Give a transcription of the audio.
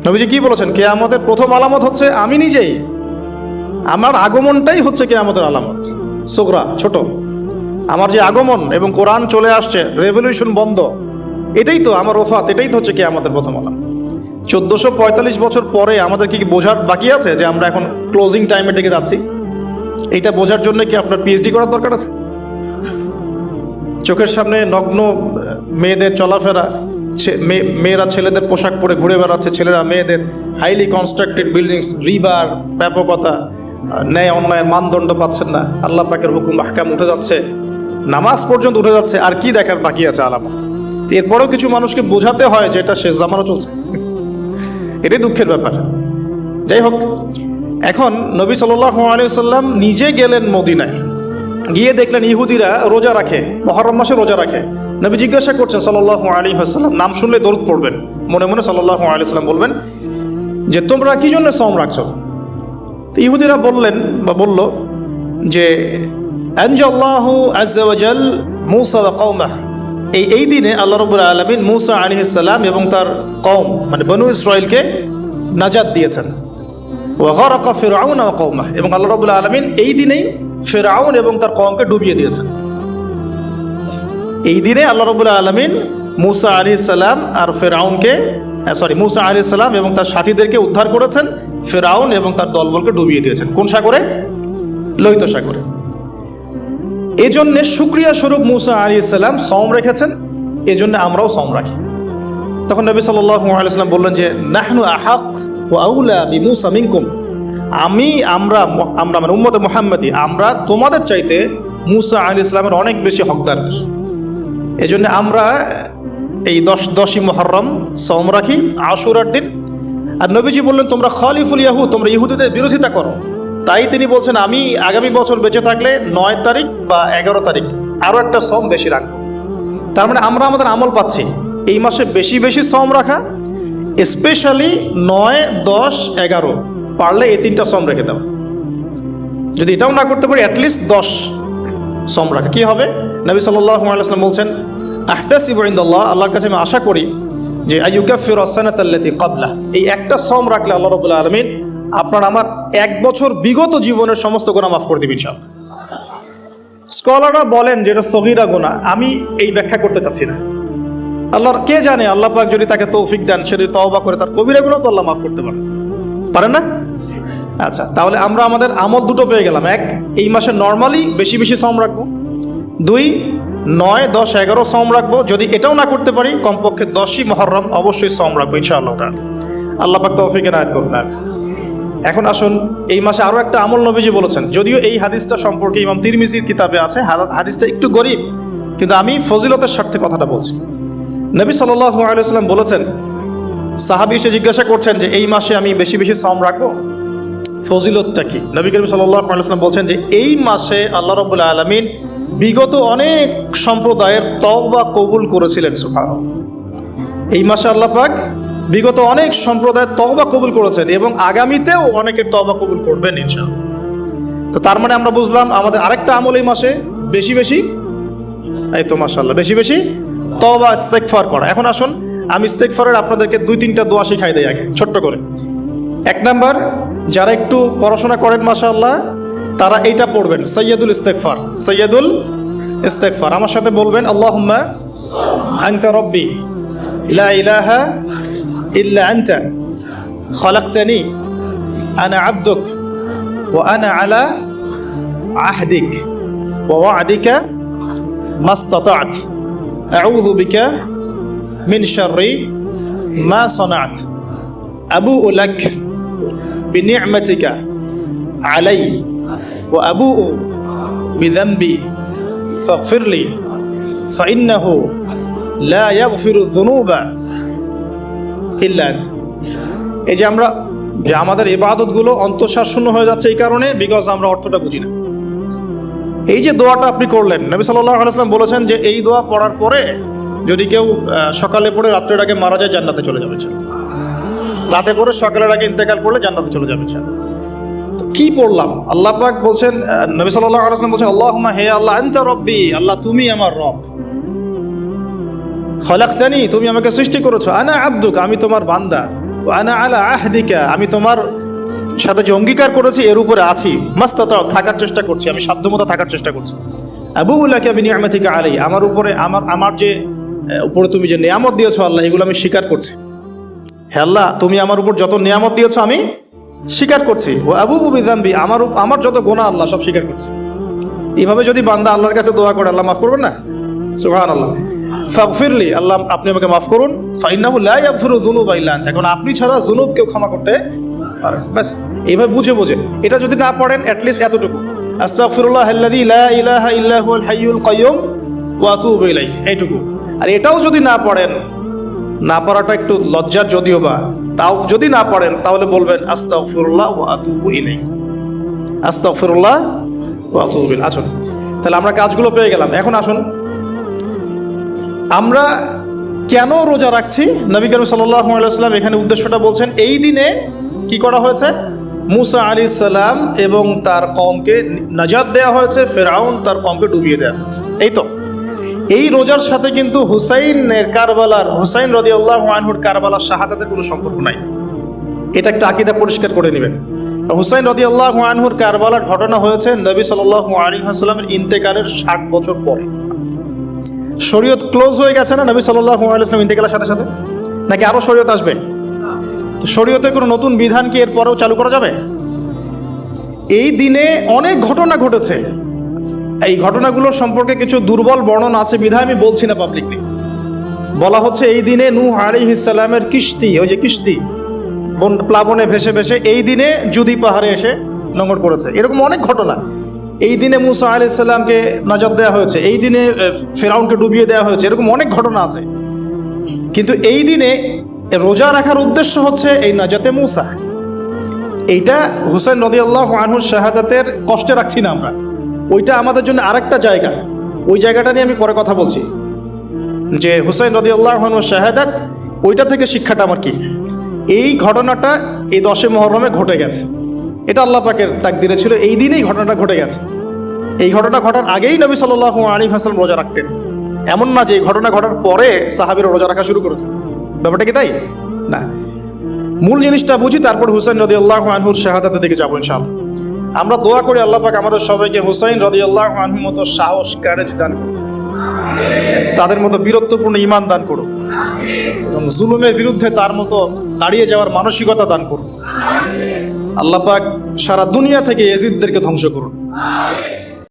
নবীজি কি বলেছেন? কিয়ামতের প্রথম আলামত হচ্ছে আমি নিজেই, আমার আগমনটাই হচ্ছে কিয়ামতের আলামত। সুগরা, ছোট, আমার যে আগমন এবং কোরআন চলে আসছে, রেভলিউশন বন্ধ, এটাই তো আমার ওফাত, এটাই তো হচ্ছে কিয়ামতের প্রথম আলামত। 1445 বছর পরে আমাদের কি বোঝার বাকি আছে যে আমরা এখন ক্লোজিং টাইমের দিকে যাচ্ছি? এইটা বোঝার জন্য কি আপনার পিএইচডি করার দরকার আছে? চোখের সামনে নগ্ন মেয়েদের চলাফেরা, মেয়েরা ছেলেদের পোশাক পরে ঘুরে বেড়াচ্ছে, ছেলেরা মেয়েদের, হাইলি কনস্ট্রাক্টেড বিল্ডিংস, রিবার, ব্যাপকতা, ন্যায় অন্যায়ের মানদণ্ড পাচ্ছেন না, আল্লাহ পাকের হুকুম আহকাম উঠে যাচ্ছে, নামাজ পর্যন্ত উঠে যাচ্ছে। আর কি দেখার বাকি আছে আলামত? এরপরেও কিছু মানুষকে বোঝাতে হয় যে এটা শেষ জামানো চলছে। এটাই দুঃখের ব্যাপার। যাই হোক, এখন নবী সাল্লাল্লাহু আলাইহি ওয়াসাল্লাম নিজে গেলেন মদিনায়, গিয়ে দেখলেন ইহুদিরা রোজা রাখে, মুহররম মাসে রোজা রাখে। নবী জিজ্ঞাসা করছেন সাল্লাল্লাহু আলাইহি ওয়াসাল্লাম, নাম শুনলে দরুদ পড়বেন, মনে মনে সাল্লাল্লাহু আলাইহি ওয়াসাল্লাম বলবেন যে তোমরা কি জন্য সওম রাখছো? ইহুদিরা বলল যে আনজাল্লাহু আযজা ওয়া জাল মূসা ওয়া কওমাহ, এই দিনে আল্লাহ রাব্বুল আলামিন মূসা আলাইহিস সালাম এবং তার কওম মানে বনু ইসরাইলকে নাজাত দিয়েছেন। ওয়া গারাকা ফিরআউন ওয়া কওমাহ, এবং আল্লাহ রাব্বুল আলামিন এই দিনেই ফিরআউন এবং তার কওমকে ডুবিয়ে দিয়েছেন। এই দিনে আল্লাহ রাব্বুল আলামিন মূসা আলাইহিস সালাম আর মূসা আলাইহিস সালাম এবং তার সাথীদেরকে উদ্ধার করেছেন, ফিরআউন এবং তার দলবলকে ডুবিয়ে দিয়েছেন। কোন সাগরে? লোহিত সাগরে। এজন্য শুকরিয়া স্বরূপ মূসা আলাইহিস সালাম সওম রেখেছেন, এজন্য আমরাও সওম রাখি। তখন নবী সাল্লাল্লাহু আলাইহি ওয়াসাল্লাম বললেন যে নাহনু আহাক ওয়া আউলা বিমূসা মিনকুম, আমরা মানে উম্মতে মুহাম্মাদি, আমরা তোমাদের চাইতে মূসা আলাইহিস সালামের অনেক বেশি হকদার। এজন্য আমরা এই 10ই মুহররম সওম রাখি, আশুরার দিন। আর নবীজি বললেন তোমরা খালিফুল ইয়াহুদ, তোমরা ইহুদিদের বিরোধিতা করো। তাই তিনি বলছেন আমি আগামী বছর বেঁচে থাকলে 9 তারিখ বা 11 তারিখ আরও একটা সওম বেশি রাখবো। তার মানে আমরা আমাদের আমল পাচ্ছি এই মাসে বেশি বেশি সওম রাখা, স্পেশালি 9, 10, 11, পারলে এই 3টা সওম রেখে দাও। যদি এটাও না করতে পারি অ্যাটলিস্ট 10 সওম রাখা। কি হবে? নবী সাল্লাল্লাহু আলাইহি ওয়াসাল্লাম বলছেন আহতাসিবু ইনদাল্লাহ, আল্লাহর কাছে আমি আশা করি যে আইয়ুকাফিরু আস-সানাতাল্লাতী ক্বাবলা, এই একটা সওম রাখলে আল্লাহ রাব্বুল আলামিন আপনার আমার 1 বছর বিগত জীবনের সমস্ত গুনাহ মাফ করে দিবেন ইনশাআল্লাহ। স্কলাররা বলেন যে এটা সগীরা গুনাহ, আমি এই ব্যাখ্যা করতে চাচ্ছি না। আল্লাহর কে জানে, আল্লাহ পাক যদি তাকে তৌফিক দেন, সে যদি তওবা করে, তার কবিরা গুনাহ তো আল্লাহ মাফ করতে পারেন না? আচ্ছা, তাহলে আমরা আমাদের আমল দুটো পেয়ে গেলাম। 1, এই মাসে নর্মালি বেশি বেশি সওম রাখবো। 2, 9, 10, 11 সওম রাখবো। যদি এটাও না করতে পারি কমপক্ষে 10ই মুহররম অবশ্যই সওম রাখবো ইনশাআল্লাহ তাআলা। আল্লাহ পাক তৌফিক এনায়েত করুন। এখন আসুন, এই মাসে আরও একটা আমল নবীজি বলেছেন, যদিও এই হাদিসটা সম্পর্কে ইমাম তিরমিজির কিতাবে আছে, হাদিসটা একটু গরীব, কিন্তু আমি ফজিলতের স্বার্থে কথাটা বলছি। নবী সাল্লাল্লাহু আলাইহি ওয়াসাল্লাম বলেছেন, সাহাবী এসে জিজ্ঞাসা করছেন যে এই মাসে আমি বেশি বেশি সওম রাখবো, ফজিলতটা কি? নবী করিম সাল্লাল্লাহু আলাইহি ওয়াসাল্লাম বলছেন যে এই মাসে আল্লাহ রাব্বুল আলামিন বিগত অনেক সম্প্রদায়ের তওবা কবুল করেছিলেন। সুবহানাল্লাহ, এই মাসে আল্লাহ পাক বিগত অনেক সম্প্রদায়ের তওবা কবুল করেছেন এবং আগামীতেও অনেকের তওবা কবুল করবেন ইনশাআল্লাহ। তো তার মানে আমরা বুঝলাম আমাদের আরেকটা আমল এই মাসে বেশি বেশি, এই তো মাশাআল্লাহ, বেশি বেশি তওবা ইস্তেগফার করা। এখন আসুন আমি ইস্তেগফারের আপনাদেরকে 2-3টা দোয়া শিখাই দেই আগে ছোট্ট করে। 1 নাম্বার, যারা একটু পড়াশোনা করেন মাশাআল্লাহ, তারা এইটা পড়বেন, সাইয়্যিদুল ইস্তেগফার। আমার সাথে বলবেন আল্লাহুম্মা আনতা রাব্বি লা ইলাহা ইল্লা আনতা খালাকতানি আনা আবদুক ওয়া আনা আলা আহদিক ওয়া ওয়া'দিকা মাসতাতা'ত আউযু বিকা মিন শাররি মা সানা'ত আবুউ লাক বিনি'মাতিকা আলাইয়া ওয়া আবুউ বিযানবি ফাগফিরলি ফাইন্নাহু লা ইয়াগফিরু যুনুবা ইল্লা আনতা। এই যে আমরা যে আমাদের ইবাদতগুলো অন্তঃসার শূন্য হয়ে যাচ্ছে এই কারণে, বিকজ আমরা অর্থটা বুঝি না। এই যে দোয়াটা আপনি করলেন, নবী সাল্লাল্লাহু আলাইহি ওয়াসাল্লাম বলেছেন যে এই দোয়া পড়ার পরে যদি কেউ সকালে পড়ে রাত্রের আগে মারা যায় জান্নাতে চলে যাবে। রাতে পড়ে সকালের আগে ইন্তেকাল করলে জান্নাতে চলে যাবে। তো কি পড়লাম? আল্লাহ পাক বলছেন, নবী সাল্লাল্লাহু আলাইহি ওয়াসাল্লাম বলছেন আল্লাহুম্মা, হে আল্লাহ, আনতা রব্বি, আল্লাহ তুমি আমার রব, খালাকতানি, তুমি আমাকে সৃষ্টি করেছো, আনা আবদুক, আমি তোমার বান্দা, ওয়া আনা আলা আহদিকা, আমি তোমার সাথে যে অঙ্গীকার করেছি এর উপরে আছি, মাস্তাতা, থাকার চেষ্টা করছি, আমি সাধ্যমতো থাকার চেষ্টা করছি। আবুউ লাকা বিনিআমাতিকা আলাই, আমার উপরে আমার যে উপরে তুমি যে নিয়ামত দিয়েছো আল্লাহ, এগুলো আমি স্বীকার করছি। হে আল্লাহ, তুমি আমার উপর যত নিয়ামত দিয়েছো আমি স্বীকার করছি। ও আবুউ বিযামবি, আমার যত গুনাহ আল্লাহ সব স্বীকার করছি। এইভাবে যদি বান্দা আল্লাহর কাছে দোয়া করে, আল্লাহ মাফ করবেন না? সুবহানাল্লাহ। ফাগফিরলি, আল্লাহ আপনি আমাকে মাফ করুন। ফাইন্নাহু লা ইয়াগফিরু যুনুবা ইল্লা আনতা, এখন আপনি ছাড়া যুনুব কেউ ক্ষমা করতে পারে। ব্যাস এইভাবে বুঝে বুঝে, এটা যদি না পড়েন অ্যাটলিস্ট এতটুকু, আস্তাগফিরুল্লাহাল্লাযী লা ইলাহা ইল্লা হুয়াল হাইয়ুল কাইয়্যুম ওয়া আতুবু ইলাইহি, এইটুকু। আর এটাও যদি না পড়েন, না পড়াটা একটু লজ্জার যদিও বা, তাও যদি না পড়েন তাহলে বলবেন আস্তাগফিরুল্লাহ ওয়া আতুবু ইলাইহি, আস্তাগফিরুল্লাহ ওয়া আতুবু ইলাইহি। আসুন তাহলে আমরা কাজগুলো পেয়ে গেলাম। এখন আসুন আমরা কেন রোজা রাখছি। নবী করিম সাল্লাল্লাহু আলাইহি ওয়াসাল্লাম এখানে উদ্দেশ্যটা বলছেন। এই দিনে কি করা হয়েছে? মুসা আলাইহিস সালাম এবং তার কওমকে নাজাত দেওয়া হয়েছে, ফিরআউন তার কওমকে ডুবিয়ে দেওয়া হয়েছে। এই তো এই রোজার সাথে কিন্তু হুসাইন রাদিয়াল্লাহু আনহুর কারবালার শাহাদাতের কোনো সম্পর্ক নাই। এটা একটা আকীদা পরিষ্কার করে নেবেন। হুসাইন রাদিয়াল্লাহু আনহুর কারবালার ঘটনা হয়েছে নবী সাল্লাল্লাহু আলাইহি ওয়াসাল্লামের ইন্তেকালের 60 বছর পরে। শরীয়ত ক্লোজ হয়ে গেছে না নবী সাল্লাল্লাহু আলাইহি ওয়াসাল্লাম ইন্তেকালের সাথে সাথে, নাকি আরো শরীয়ত আসবে? তো শরীয়তের কোনো নতুন বিধান কি এর পরেও চালু করা যাবে? এই দিনে অনেক ঘটনা ঘটেছে। এই ঘটনাগুলো সম্পর্কে কিছু দুর্বল বর্ণনা আছে বিধায় আমি বলছি না পাবলিকলি। বলা হচ্ছে এই দিনে নূহ আলাইহিস সালামের কিস্তি, ওই যে কিস্তি প্লাবনে ভেসে ভেসে এই দিনে জুদি পাহাড়ে এসে নোঙর করেছে। এরকম অনেক ঘটনা। এই দিনে মুসা আলাইহিস সালামকে নাজাত দেওয়া হয়েছে, এই দিনে ফিরআউনকে ডুবিয়ে দেওয়া হয়েছে, এরকম অনেক ঘটনা আছে। কিন্তু এই দিনে রোজা রাখার উদ্দেশ্য হচ্ছে এই নাজাতে মুসা। এইটা হুসাইন রাদিয়াল্লাহু আনহুর শাহাদাতের কষ্টে রাখছি না আমরা, ওইটা আমাদের জন্য আরেকটা জায়গা। ওই জায়গাটা নিয়ে আমি পরে কথা বলছি, যে হুসাইন রাদিয়াল্লাহু আনহুর শাহাদাত, ওইটা থেকে শিক্ষাটা আমার কি। এই ঘটনাটা এই 10 মুহররমে ঘটে গেছে, এটা আল্লাহ পাকের তাকদিরে ছিল, এই দিনেই ঘটনাটা ঘটে গেছে। এই ঘটনা ঘটার আগেই নবী সাল্লাল্লাহু আলাইহি ওয়াসাল্লাম রোজা রাখতেন। এমন না যে এই ঘটনা ঘটার পরে সাহাবীরা রোজা রাখা শুরু করেছে, ব্যাপারটা কি তাই না। মূল জিনিসটা বুঝি, তারপর হুসাইন রাদিয়াল্লাহু আনহুর শাহাদাতের দিকে যাবো ইনশাআল্লাহ। আমরা দোয়া করি আল্লাহ পাক আমাদের সবাইকে হুসাইন রাদিয়াল্লাহু আনহুর মতো সাহস, কারেজ দান করুন, তাদের মতো বীরত্বপূর্ণ ঈমান দান করুন, এবং জুলুমের বিরুদ্ধে তার মতো দাঁড়িয়ে যাওয়ার মানসিকতা দান করুন। আল্লাহ পাক সারা দুনিয়া থেকে ইয়াজিদদেরকে ধ্বংস করুন।